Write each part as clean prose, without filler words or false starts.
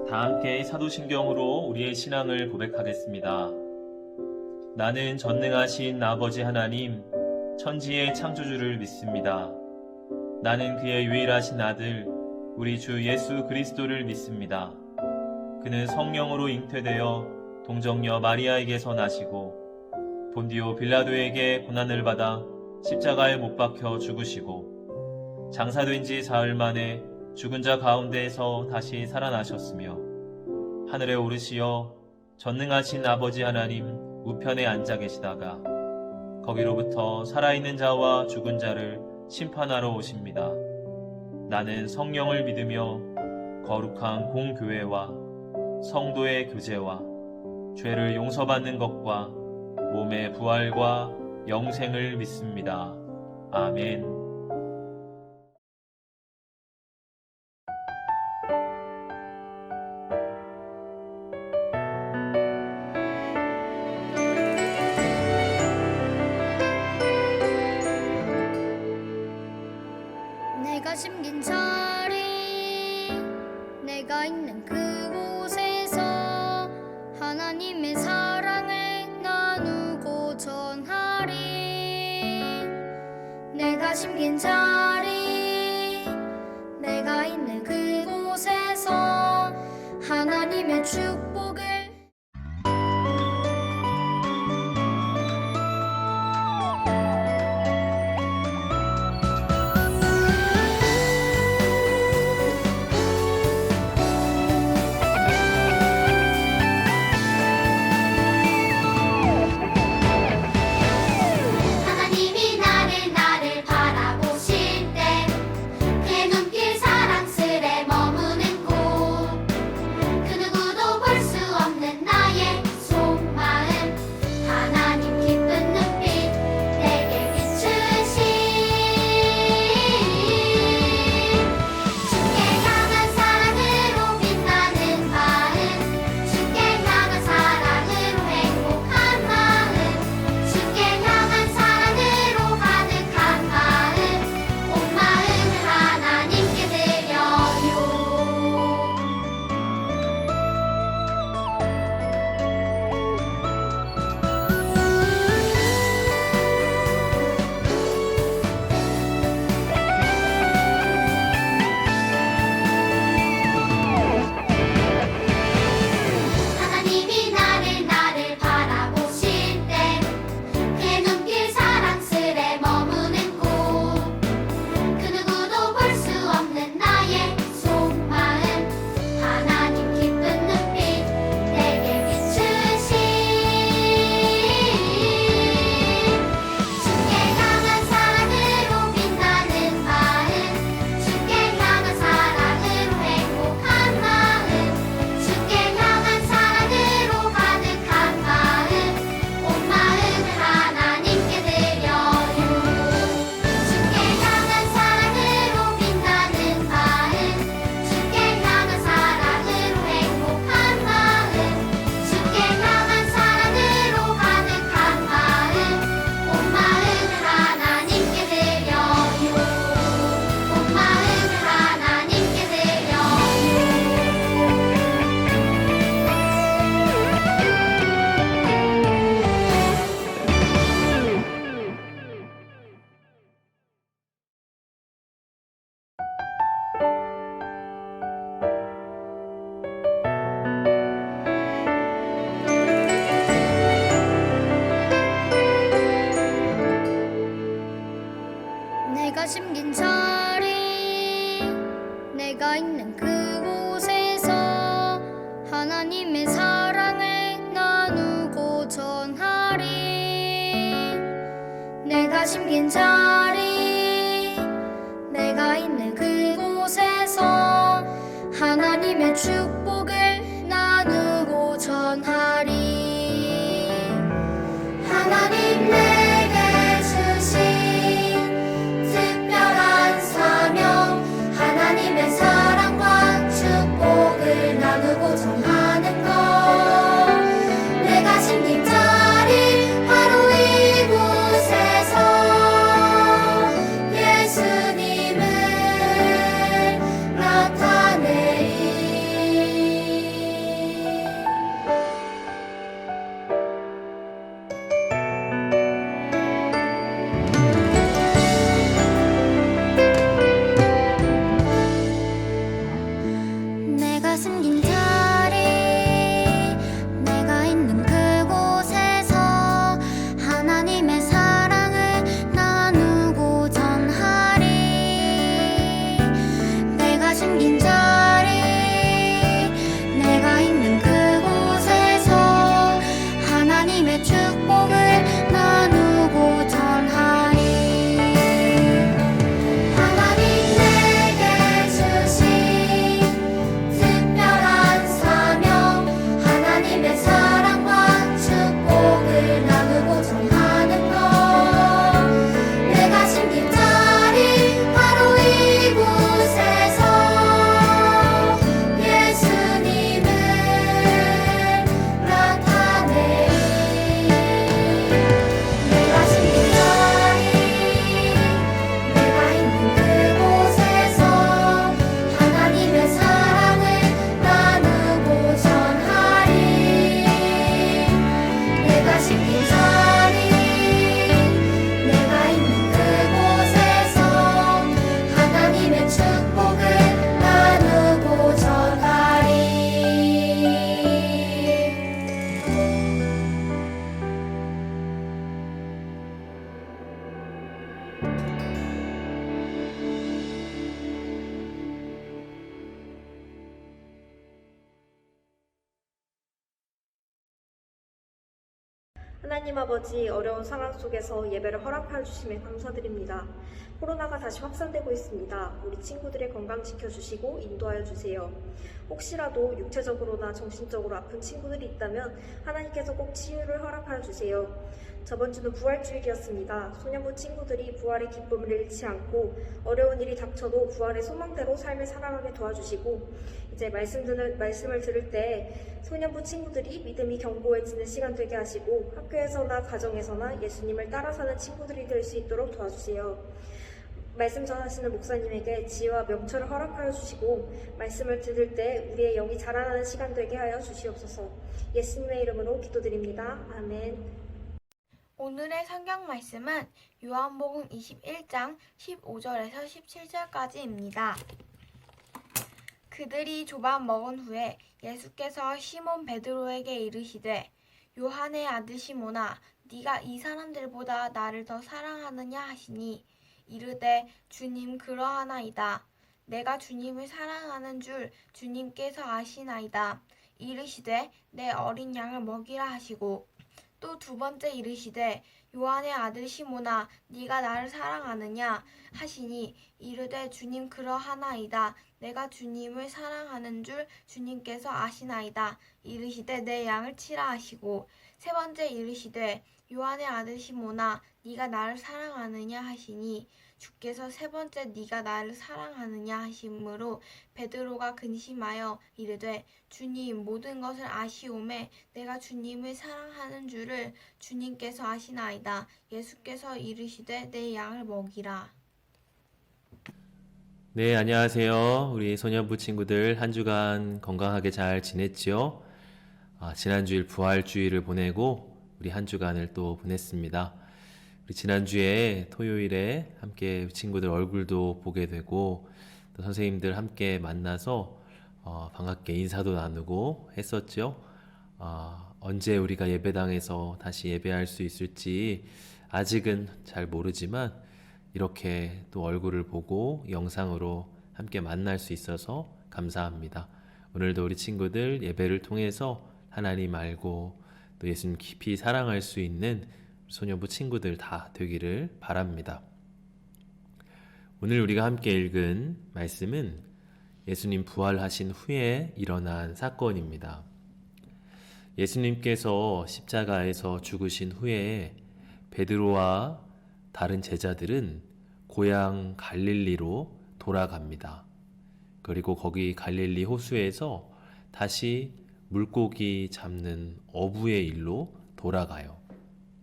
다 함께 사도신경으로 우리의 신앙을 고백하겠습니다. 나는 전능하신 아버지 하나님, 천지의 창조주를 믿습니다. 나는 그의 유일하신 아들, 우리 주 예수 그리스도를 믿습니다. 그는 성령으로 잉태되어 동정녀 마리아에게서 나시고 본디오 빌라도에게 고난을 받아 십자가에 못 박혀 죽으시고 장사된 지 사흘 만에 죽은 자 가운데에서 다시 살아나셨으며 하늘에 오르시어 전능하신 아버지 하나님 우편에 앉아 계시다가 거기로부터 살아있는 자와 죽은 자를 심판하러 오십니다. 나는 성령을 믿으며 거룩한 공교회와 성도의 교제와 죄를 용서받는 것과 몸의 부활과 영생을 믿습니다. 아멘. 내가 심긴 자리, 내가 있는 그곳에서 하나님의 사랑을 나누고 전하리. 내가 심긴 자리, 내가 있는 그곳에서 하나님의 축복을 내가 심긴 자리, 내가 있는 그곳에서 하나님의 사랑을 나누고 전하리. 내가 심긴 자리, 내가 있는 그곳에서 하나님의 축복을 나누고 전하리. 하나님 내게 주신 특별한 사명, 하나님의 사랑과 축복을 나누고 전하는 것. 내가 심긴 자리 바로 이곳에서 예수님을 나타내리. 심긴 자리 내가 있는 그곳에서 하나님의 축복을 나누고 전하리. 하나님 내게 주신 특별한 사명, 하나님의 사랑과 축복을 나누고 전하는 것. 내가 심긴 자리 바로 이곳에서 예수님을 나타내리. 내가 심긴 자리 내가 있는 그곳에서 하나님의 사랑을 나누고 전하리. 내가 심긴 자리 내가 있는 그곳에서 하나님의 축복을 나누고 전하리. 하나님 아버지, 어려운 상황 속에서 예배를 허락하여 주심에 감사드립니다. 코로나가 다시 확산되고 있습니다. 우리 친구들의 건강 지켜주시고 인도하여 주세요. 혹시라도 육체적으로나 정신적으로 아픈 친구들이 있다면 하나님께서 꼭 치유를 허락하여 주세요. 저번 주는 부활주일이었습니다. 소년부 친구들이 부활의 기쁨을 잃지 않고 어려운 일이 닥쳐도 부활의 소망대로 삶을 살아가게 도와주시고, 이제 말씀을 들을 때 소년부 친구들이 믿음이 견고해지는 시간 되게 하시고 학교에서나 가정에서나 예수님을 따라 사는 친구들이 될 수 있도록 도와주세요. 말씀 전하시는 목사님에게 지혜와 명철을 허락하여 주시고 말씀을 들을 때 우리의 영이 자라나는 시간 되게 하여 주시옵소서. 예수님의 이름으로 기도드립니다. 아멘. 오늘의 성경 말씀은 요한복음 21장 15절에서 17절까지입니다. 그들이 조밥 먹은 후에 예수께서 시몬 베드로에게 이르시되 요한의 아들 시몬아, 네가 이 사람들보다 나를 더 사랑하느냐 하시니 이르되 주님, 그러하나이다. 내가 주님을 사랑하는 줄 주님께서 아시나이다. 이르시되 내 어린 양을 먹이라 하시고, 또 두 번째 이르시되 요한의 아들 시몬아, 네가 나를 사랑하느냐 하시니 이르되 주님, 그러하나이다. 내가 주님을 사랑하는 줄 주님께서 아시나이다. 이르시되 내 양을 치라 하시고, 세 번째 이르시되 요한의 아들 시몬아, 네가 나를 사랑하느냐 하시니 주께서 세 번째 네가 나를 사랑하느냐 하심으로 베드로가 근심하여 이르되 주님, 모든 것을 아시오매 내가 주님을 사랑하는 줄을 주님께서 아시나이다. 예수께서 이르시되 내 양을 먹이라. 네, 안녕하세요. 우리 소년부 친구들 한 주간 건강하게 잘 지냈지요? 지난주일 부활주일을 보내고 우리 한 주간을 또 보냈습니다. 우리 지난주에 토요일에 함께 친구들 얼굴도 보게 되고 또 선생님들 함께 만나서 반갑게 인사도 나누고 했었죠. 언제 우리가 예배당에서 다시 예배할 수 있을지 아직은 잘 모르지만 이렇게 또 얼굴을 보고 영상으로 함께 만날 수 있어서 감사합니다. 오늘도 우리 친구들 예배를 통해서 하나님 알고 또 예수님 깊이 사랑할 수 있는 소년부 친구들 다 되기를 바랍니다. 오늘 우리가 함께 읽은 말씀은 예수님 부활하신 후에 일어난 사건입니다. 예수님께서 십자가에서 죽으신 후에 베드로와 다른 제자들은 고향 갈릴리로 돌아갑니다. 그리고 거기 갈릴리 호수에서 다시 물고기 잡는 어부의 일로 돌아가요.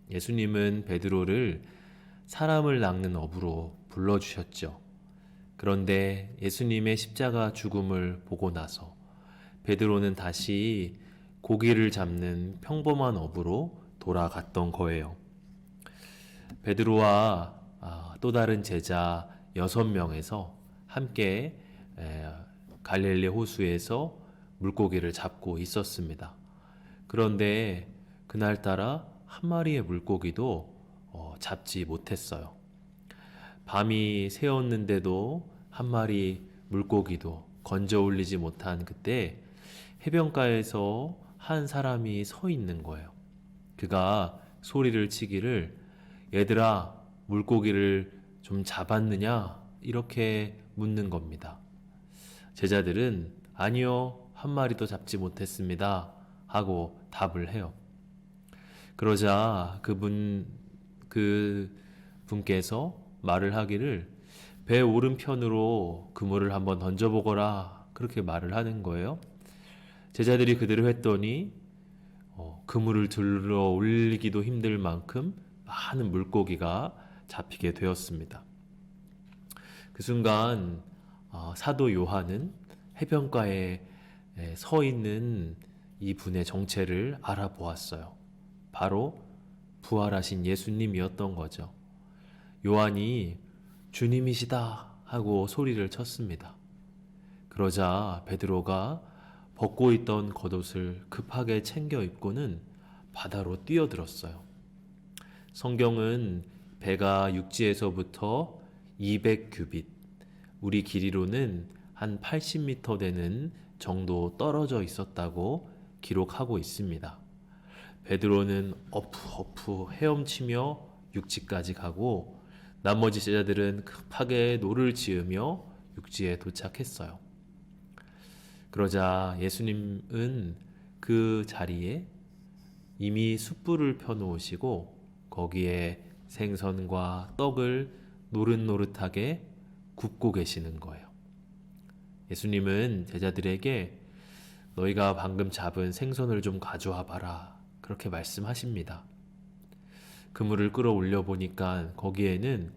예수님은 베드로를 사람을 낚는 어부로 불러주셨죠. 그런데 예수님의 십자가 죽음을 보고 나서 베드로는 다시 고기를 잡는 평범한 어부로 돌아갔던 거예요. 베드로와 또 다른 제자 6명에서 함께 갈릴리 호수에서 물고기를 잡고 있었습니다. 그런데 그날따라 한 마리의 물고기도 잡지 못했어요. 밤이 새었는데도 한 마리 물고기도 건져 올리지 못한 그때 해변가에서 한 사람이 서 있는 거예요. 그가 소리를 치기를 얘들아 물고기를 좀 잡았느냐? 이렇게 묻는 겁니다. 제자들은 아니요 한 마리도 잡지 못했습니다 하고 답을 해요. 그러자 그분께서 말을 하기를 배 오른편으로 그물을 한번 던져보거라 그렇게 말을 하는 거예요. 제자들이 그대로 했더니 그물을 들어 올리기도 힘들 만큼 많은 물고기가 잡히게 되었습니다. 그 순간 사도 요한은 해변가에 서 있는 이 분의 정체를 알아보았어요. 바로 부활하신 예수님이었던 거죠. 요한이 주님이시다 하고 소리를 쳤습니다. 그러자 베드로가 벗고 있던 겉옷을 급하게 챙겨 입고는 바다로 뛰어들었어요. 성경은 배가 육지에서부터 200규빗, 우리 길이로는 한 80m 되는 정도 떨어져 있었다고 기록하고 있습니다. 베드로는 어푸어푸 헤엄치며 육지까지 가고 나머지 제자들은 급하게 노를 지으며 육지에 도착했어요. 그러자 예수님은 그 자리에 이미 숯불을 펴놓으시고 거기에 생선과 떡을 노릇노릇하게 굽고 계시는 거예요. 예수님은 제자들에게 너희가 방금 잡은 생선을 좀 가져와 봐라 그렇게 말씀하십니다. 그물을 끌어올려 보니까 거기에는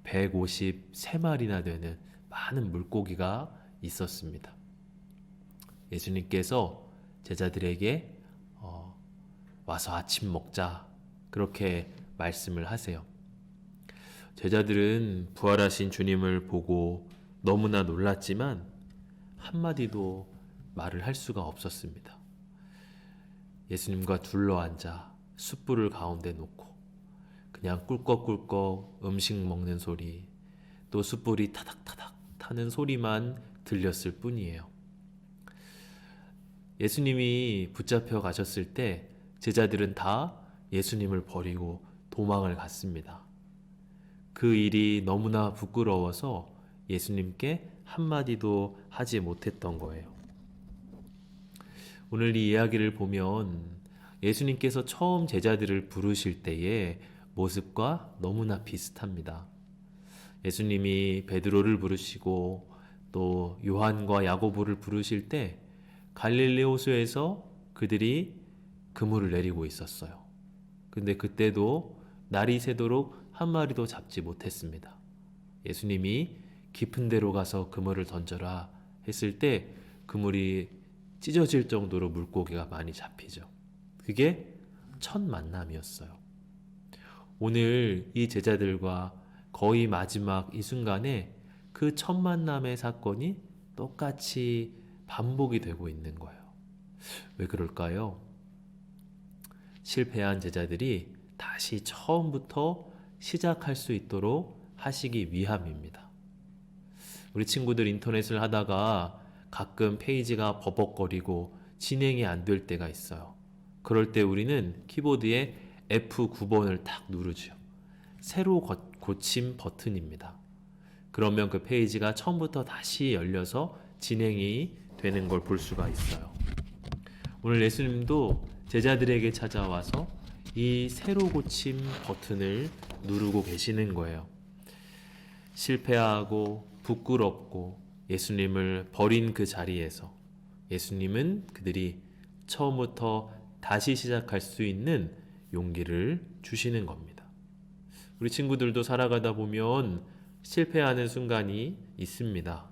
153마리나 되는 많은 물고기가 있었습니다. 예수님께서 제자들에게 와서 아침 먹자 그렇게 말씀을 하세요. 제자들은 부활하신 주님을 보고 너무나 놀랐지만 한마디도 말을 할 수가 없었습니다. 예수님과 둘러앉아 숯불을 가운데 놓고 그냥 꿀꺽꿀꺽 음식 먹는 소리, 또 숯불이 타닥타닥 타는 소리만 들렸을 뿐이에요. 예수님이 붙잡혀 가셨을 때 제자들은 다 예수님을 버리고 도망을 갔습니다. 그 일이 너무나 부끄러워서 예수님께 한마디도 하지 못했던 거예요. 오늘 이 이야기를 보면 예수님께서 처음 제자들을 부르실 때의 모습과 너무나 비슷합니다. 예수님이 베드로를 부르시고 또 요한과 야고보를 부르실 때 갈릴리 호수에서 그들이 그물을 내리고 있었어요. 근데 그때도 날이 새도록 한 마리도 잡지 못했습니다. 예수님이 깊은 데로 가서 그물을 던져라 했을 때 그물이 찢어질 정도로 물고기가 많이 잡히죠. 그게 첫 만남이었어요. 오늘 이 제자들과 거의 마지막 이 순간에 그 첫 만남의 사건이 똑같이 반복이 되고 있는 거예요. 왜 그럴까요? 실패한 제자들이 다시 처음부터 시작할 수 있도록 하시기 위함입니다. 우리 친구들 인터넷을 하다가 가끔 페이지가 버벅거리고 진행이 안 될 때가 있어요. 그럴 때 우리는 키보드에 F9번을 탁 누르죠. 새로 고침 버튼입니다. 그러면 그 페이지가 처음부터 다시 열려서 진행이 되는 걸 볼 수가 있어요. 오늘 예수님도 제자들에게 찾아와서 이 새로 고침 버튼을 누르고 계시는 거예요. 실패하고 부끄럽고 예수님을 버린 그 자리에서 예수님은 그들이 처음부터 다시 시작할 수 있는 용기를 주시는 겁니다. 우리 친구들도 살아가다 보면 실패하는 순간이 있습니다.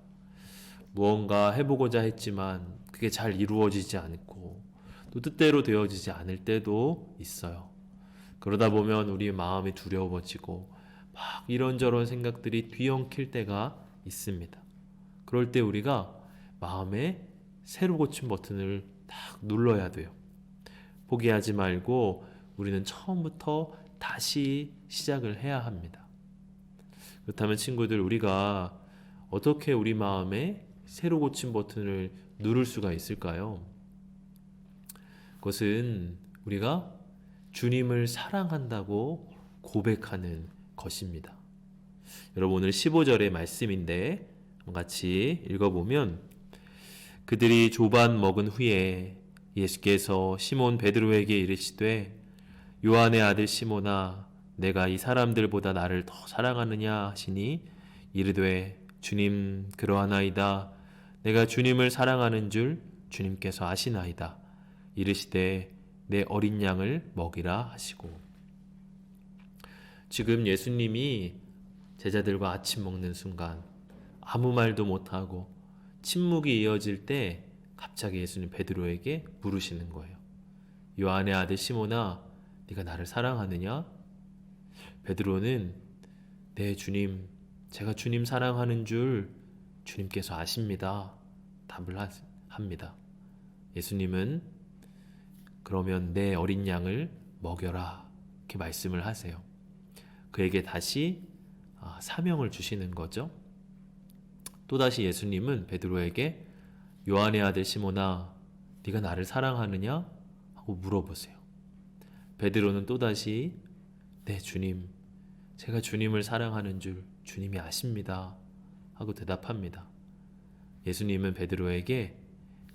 무언가 해보고자 했지만 그게 잘 이루어지지 않고 또 뜻대로 되어지지 않을 때도 있어요. 그러다 보면 우리 마음이 두려워지고 막 이런저런 생각들이 뒤엉킬 때가 있습니다. 그럴 때 우리가 마음에 새로 고침 버튼을 딱 눌러야 돼요. 포기하지 말고 우리는 처음부터 다시 시작을 해야 합니다. 그렇다면 친구들, 우리가 어떻게 우리 마음에 새로 고침 버튼을 누를 수가 있을까요? 그것은 우리가 주님을 사랑한다고 고백하는 것입니다. 여러분, 오늘 15절의 말씀인데 같이 읽어보면, 그들이 조반 먹은 후에 예수께서 시몬 베드로에게 이르시되 요한의 아들 시몬아, 내가 이 사람들보다 나를 더 사랑하느냐 하시니 이르되 주님, 그러하나이다. 내가 주님을 사랑하는 줄 주님께서 아시나이다. 이르시되 내 어린 양을 먹이라 하시고. 지금 예수님이 제자들과 아침 먹는 순간 아무 말도 못하고 침묵이 이어질 때 갑자기 예수님 베드로에게 물으시는 거예요. 요한의 아들 시몬아, 네가 나를 사랑하느냐? 베드로는 네 주님, 제가 주님 사랑하는 줄 주님께서 아십니다. 답을 합니다. 예수님은 그러면 내 어린 양을 먹여라, 이렇게 말씀을 하세요. 그에게 다시 사명을 주시는 거죠. 또다시 예수님은 베드로에게 요한의 아들 시몬아, 네가 나를 사랑하느냐? 하고 물어보세요. 베드로는 또다시 네 주님, 제가 주님을 사랑하는 줄 주님이 아십니다 하고 대답합니다. 예수님은 베드로에게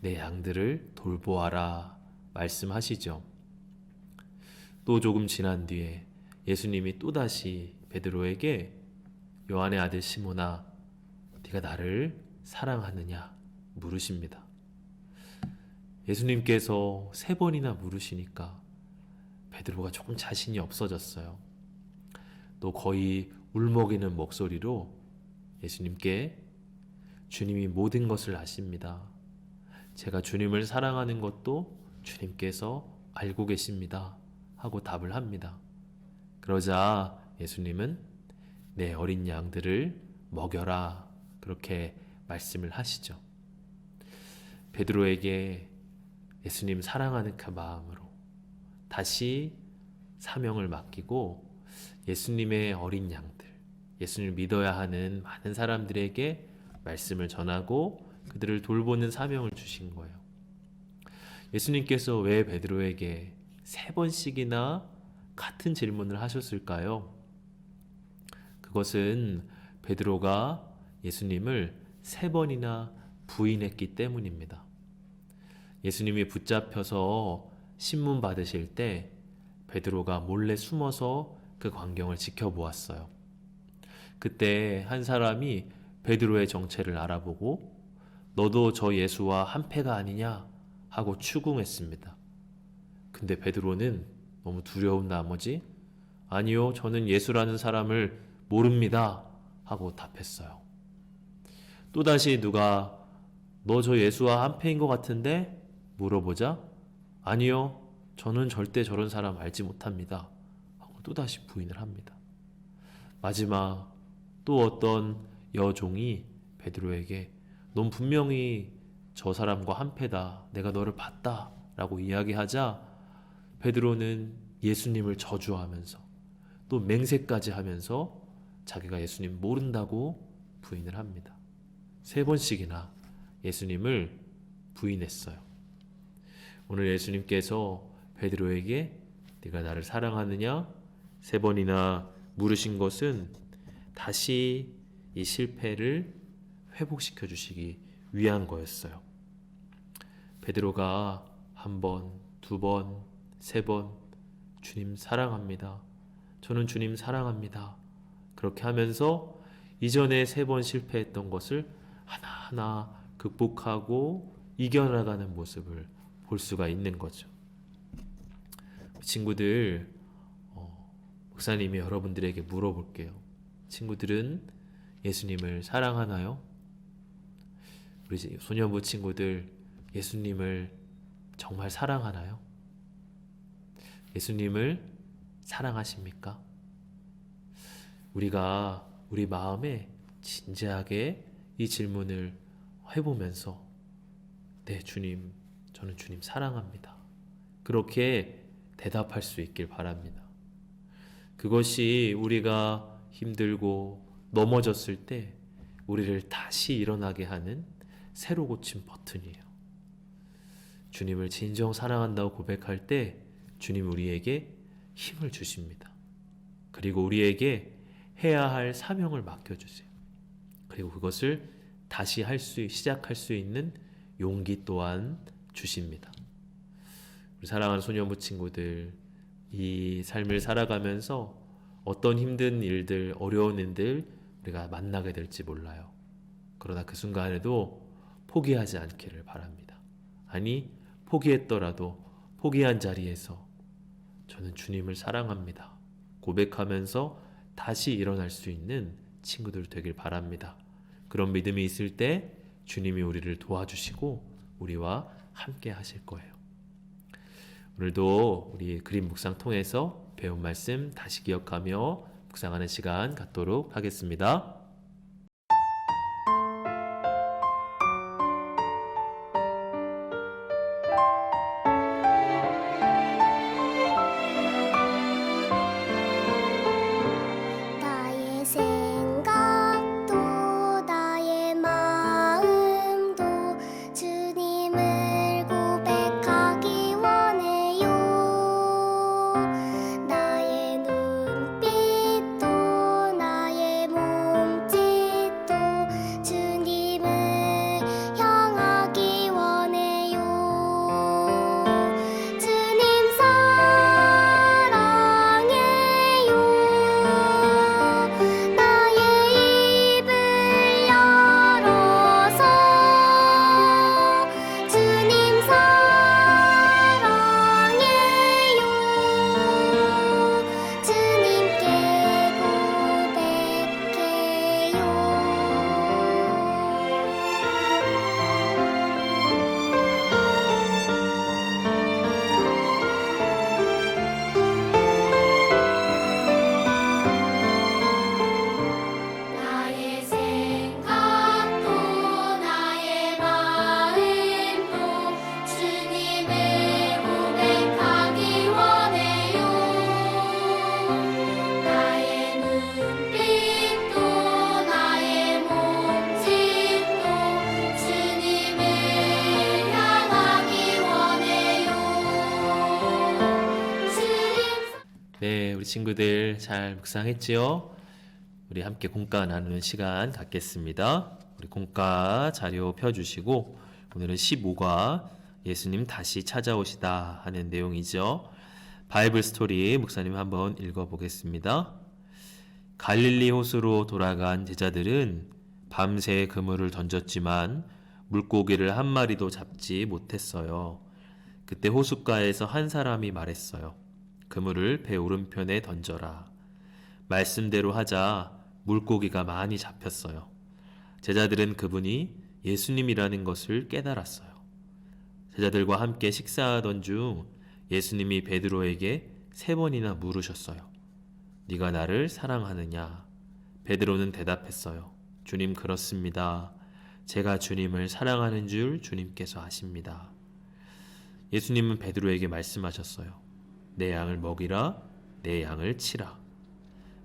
내 양들을 돌보아라 말씀하시죠. 또 조금 지난 뒤에 예수님이 또다시 베드로에게 요한의 아들 시몬아, 네가 나를 사랑하느냐 물으십니다. 예수님께서 3번이나 물으시니까 베드로가 조금 자신이 없어졌어요. 또 거의 울먹이는 목소리로 예수님께 주님이 모든 것을 아십니다. 제가 주님을 사랑하는 것도 주님께서 알고 계십니다 하고 답을 합니다. 그러자 예수님은 내 어린 양들을 먹여라, 그렇게 말씀을 하시죠. 베드로에게 예수님 사랑하는 그 마음으로 다시 사명을 맡기고 예수님의 어린 양들, 예수님을 믿어야 하는 많은 사람들에게 말씀을 전하고 그들을 돌보는 사명을 주신 거예요. 예수님께서 왜 베드로에게 3번씩이나 같은 질문을 하셨을까요? 그것은 베드로가 예수님을 3번이나 부인했기 때문입니다. 예수님이 붙잡혀서 신문 받으실 때 베드로가 몰래 숨어서 그 광경을 지켜보았어요. 그때 한 사람이 베드로의 정체를 알아보고 너도 저 예수와 한패가 아니냐 하고 추궁했습니다. 근데 베드로는 너무 두려운 나머지 아니요, 저는 예수라는 사람을 모릅니다 하고 답했어요. 또다시 누가 너 저 예수와 한패인 것 같은데 물어보자 아니요, 저는 절대 저런 사람 알지 못합니다 하고 또다시 부인을 합니다. 마지막 또 어떤 여종이 베드로에게 넌 분명히 저 사람과 한패다, 내가 너를 봤다 라고 이야기하자 베드로는 예수님을 저주하면서 또 맹세까지 하면서 자기가 예수님 모른다고 부인을 합니다. 3번씩이나 예수님을 부인했어요. 오늘 예수님께서 베드로에게 네가 나를 사랑하느냐 3번이나 물으신 것은 다시 이 실패를 회복시켜 주시기 위한 거였어요. 베드로가 1번, 2번, 3번 주님 사랑합니다. 저는 주님 사랑합니다. 그렇게 하면서 이전에 3번 실패했던 것을 하나하나 극복하고 이겨나가는 모습을 볼 수가 있는 거죠. 친구들, 목사님이 여러분들에게 물어볼게요. 친구들은 예수님을 사랑하나요? 우리 소년부 친구들 예수님을 정말 사랑하나요? 예수님을 사랑하십니까? 우리가 우리 마음에 진지하게 이 질문을 해보면서 네 주님, 저는 주님 사랑합니다. 그렇게 대답할 수 있길 바랍니다. 그것이 우리가 힘들고 넘어졌을 때 우리를 다시 일어나게 하는 새로 고친 버튼이에요. 주님을 진정 사랑한다고 고백할 때 주님 우리에게 힘을 주십니다. 그리고 우리에게 해야 할 사명을 맡겨주세요. 그리고 그것을 다시 시작할 수 있는 용기 또한 주십니다. 우리 사랑하는 소년부 친구들, 이 삶을 살아가면서 어떤 힘든 일들, 어려운 일들 우리가 만나게 될지 몰라요. 그러나 그 순간에도 포기하지 않기를 바랍니다. 아니, 포기했더라도 포기한 자리에서 저는 주님을 사랑합니다 고백하면서 다시 일어날 수 있는 친구들 되길 바랍니다. 그런 믿음이 있을 때 주님이 우리를 도와주시고 우리와 함께 하실 거예요. 오늘도 우리 그림 묵상 통해서 배운 말씀 다시 기억하며 묵상하는 시간 갖도록 하겠습니다. 나의 생각도 나의 마음도 주님을 고백하기 원해요. 나의 눈빛도 나의 몸짓도 주님을 향하기 원해요. 주님 사랑해요. 나의 입을 열어서 주님 사랑해요. 주님께 나의 생각도 나의 마음도 주님을 고백하기 원해요. 나의 눈빛도 나의 몸짓도 주님을 향하기 원해요. 네, 우리 친구들 잘 묵상했지요? 우리 함께 공과 나누는 시간 갖겠습니다. 우리 공과 자료 펴주시고 오늘은 15과 예수님 다시 찾아오시다 하는 내용이죠. 바이블 스토리 목사님 한번 읽어보겠습니다. 갈릴리 호수로 돌아간 제자들은 밤새 그물을 던졌지만 물고기를 한 마리도 잡지 못했어요. 그때 호숫가에서 한 사람이 말했어요. 그물을 배 오른편에 던져라. 말씀대로 하자 물고기가 많이 잡혔어요. 제자들은 그분이 예수님이라는 것을 깨달았어요. 제자들과 함께 식사하던 중 예수님이 베드로에게 3번이나 물으셨어요. 네가 나를 사랑하느냐? 베드로는 대답했어요. 주님, 그렇습니다. 제가 주님을 사랑하는 줄 주님께서 아십니다. 예수님은 베드로에게 말씀하셨어요. 내 양을 먹이라, 내 양을 치라.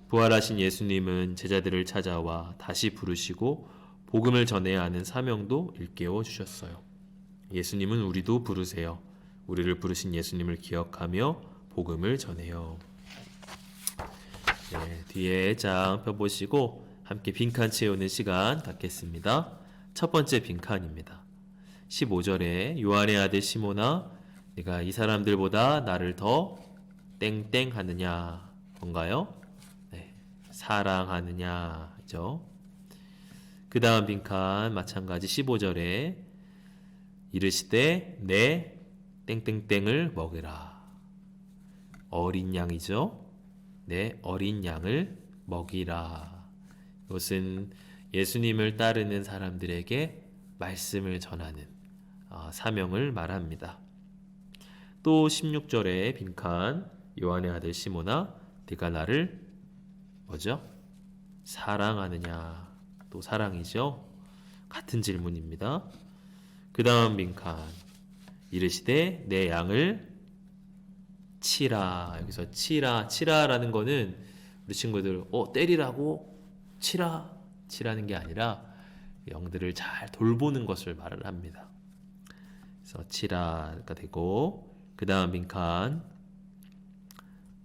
부활하신 예수님은 제자들을 찾아와 다시 부르시고 복음을 전해야 하는 사명도 일깨워 주셨어요. 예수님은 우리도 부르세요. 우리를 부르신 예수님을 기억하며 복음을 전해요. 네, 뒤에 장 펴보시고 함께 빈칸 채우는 시간 갖겠습니다. 첫 번째 빈칸입니다. 15절에 요한의 아들 시몬아, 네가 이 사람들보다 나를 더 땡땡 하느냐? 뭔가요? 사랑하느냐죠. 그 다음 빈칸 마찬가지 15절에 이르시되 내 땡땡땡을 먹으라. 어린 양이죠. 내 어린 양을 먹이라. 이것은 예수님을 따르는 사람들에게 말씀을 전하는 사명을 말합니다. 또 16절에 빈칸 요한의 아들 시몬아, 네가 나를 뭐죠? 사랑하느냐? 또 사랑이죠? 같은 질문입니다. 그 다음 빈칸 이르시되 내 양을 치라. 여기서 치라라는 거는 우리 친구들 때리라고 치라는 게 아니라 영들을 잘 돌보는 것을 말을 합니다. 그래서 치라가 되고, 그 다음 빈칸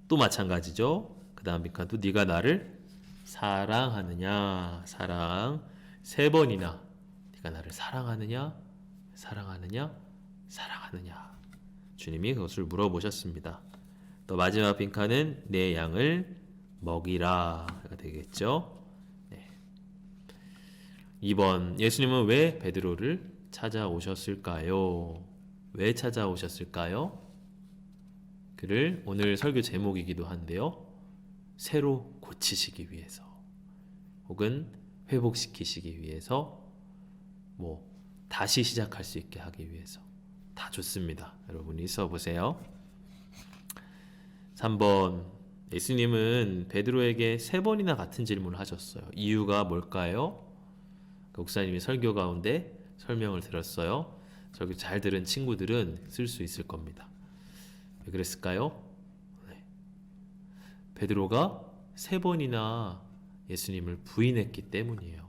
또 마찬가지죠. 그 다음 빈칸도 네가 나를 사랑하느냐, 사랑 3번이나 네가 나를 사랑하느냐, 사랑하느냐, 사랑하느냐. 주님이 그것을 물어보셨습니다. 또 마지막 빈칸은 내 양을 먹이라가 되겠죠. 네. 2번, 예수님은 왜 베드로를 찾아오셨을까요? 왜 찾아오셨을까요? 그를 오늘 설교 제목이기도 한데요. 새로 고치시기 위해서, 혹은 회복시키시기 위해서, 다시 시작할 수 있게 하기 위해서. 다 좋습니다. 여러분이 써보세요. 3번, 예수님은 베드로에게 3번이나 같은 질문을 하셨어요. 이유가 뭘까요? 목사님이 설교 가운데 설명을 들었어요. 설교 잘 들은 친구들은 쓸 수 있을 겁니다. 왜 그랬을까요? 네. 베드로가 3번이나 예수님을 부인했기 때문이에요.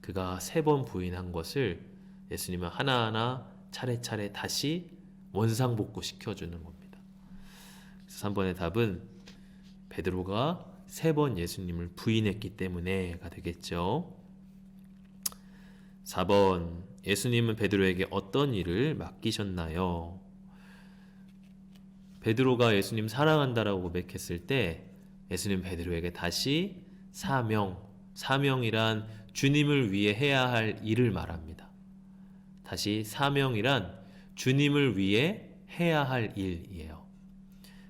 그가 3번 부인한 것을 예수님은 하나하나 차례차례 다시 원상복구 시켜주는 겁니다. 그래서 3번의 답은 베드로가 3번 예수님을 부인했기 때문에가 되겠죠. 4번, 예수님은 베드로에게 어떤 일을 맡기셨나요? 베드로가 예수님 사랑한다라고 고백했을 때 예수님 베드로에게 다시 사명이란 주님을 위해 해야 할 일을 말합니다. 다시 사명이란 주님을 위해 해야 할 일이에요.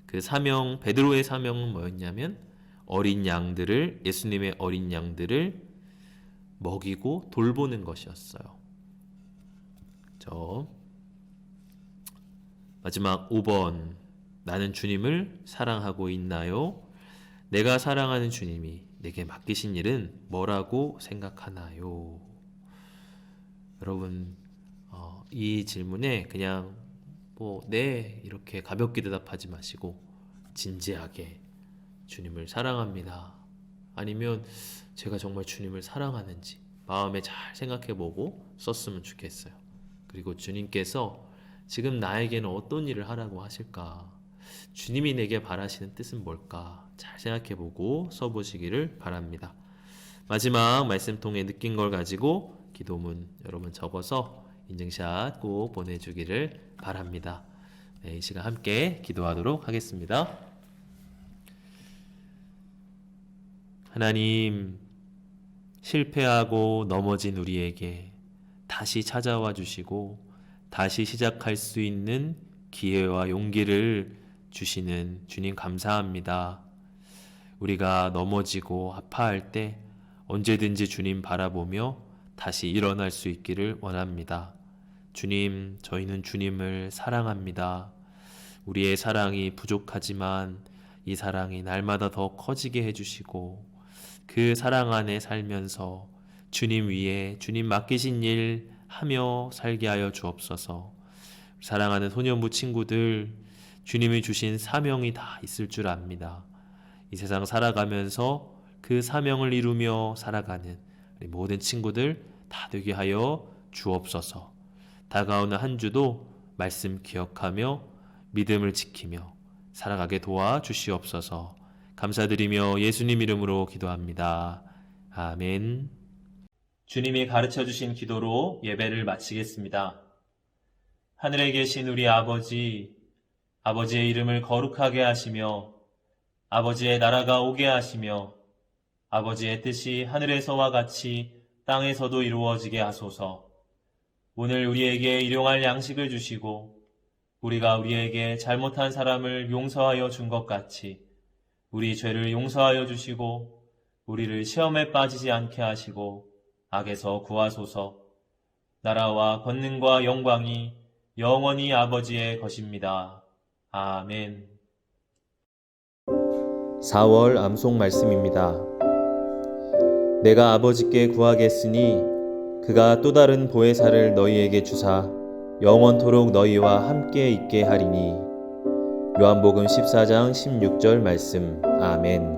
그 사명, 베드로의 사명은 뭐였냐면 예수님의 어린 양들을 먹이고 돌보는 것이었어요. 마지막 5번, 나는 주님을 사랑하고 있나요? 내가 사랑하는 주님이 내게 맡기신 일은 뭐라고 생각하나요? 여러분, 이 질문에 그냥 네 이렇게 가볍게 대답하지 마시고 진지하게 주님을 사랑합니다, 아니면 제가 정말 주님을 사랑하는지 마음에 잘 생각해보고 썼으면 좋겠어요. 그리고 주님께서 지금 나에게는 어떤 일을 하라고 하실까? 주님이 내게 바라시는 뜻은 뭘까? 잘 생각해보고 써보시기를 바랍니다. 마지막 말씀 통해 느낀 걸 가지고 기도문 여러분 적어서 인증샷 꼭 보내주기를 바랍니다. 네, 이 시간 함께 기도하도록 하겠습니다. 하나님, 실패하고 넘어진 우리에게 다시 찾아와 주시고 다시 시작할 수 있는 기회와 용기를 주시는 주님 감사합니다. 우리가 넘어지고 아파할 때 언제든지 주님 바라보며 다시 일어날 수 있기를 원합니다. 주님, 저희는 주님을 사랑합니다. 우리의 사랑이 부족하지만 이 사랑이 날마다 더 커지게 해주시고 그 사랑 안에 살면서 주님 위에 주님 맡기신 일 하며 살게 하여 주옵소서. 사랑하는 소년부 친구들, 주님이 주신 사명이 다 있을 줄 압니다. 이 세상 살아가면서 그 사명을 이루며 살아가는 우리 모든 친구들 다 되게 하여 주옵소서. 다가오는 한 주도 말씀 기억하며 믿음을 지키며 살아가게 도와주시옵소서. 감사드리며 예수님 이름으로 기도합니다. 아멘. 주님이 가르쳐주신 기도로 예배를 마치겠습니다. 하늘에 계신 우리 아버지, 아버지의 이름을 거룩하게 하시며 아버지의 나라가 오게 하시며 아버지의 뜻이 하늘에서와 같이 땅에서도 이루어지게 하소서. 오늘 우리에게 일용할 양식을 주시고 우리가 우리에게 잘못한 사람을 용서하여 준 것 같이 우리 죄를 용서하여 주시고 우리를 시험에 빠지지 않게 하시고 악에서 구하소서. 나라와 권능과 영광이 영원히 아버지의 것입니다. 아멘. 4월 암송 말씀입니다. 내가 아버지께 구하겠으니 그가 또 다른 보혜사를 너희에게 주사 영원토록 너희와 함께 있게 하리니. 요한복음 14장 16절 말씀. 아멘.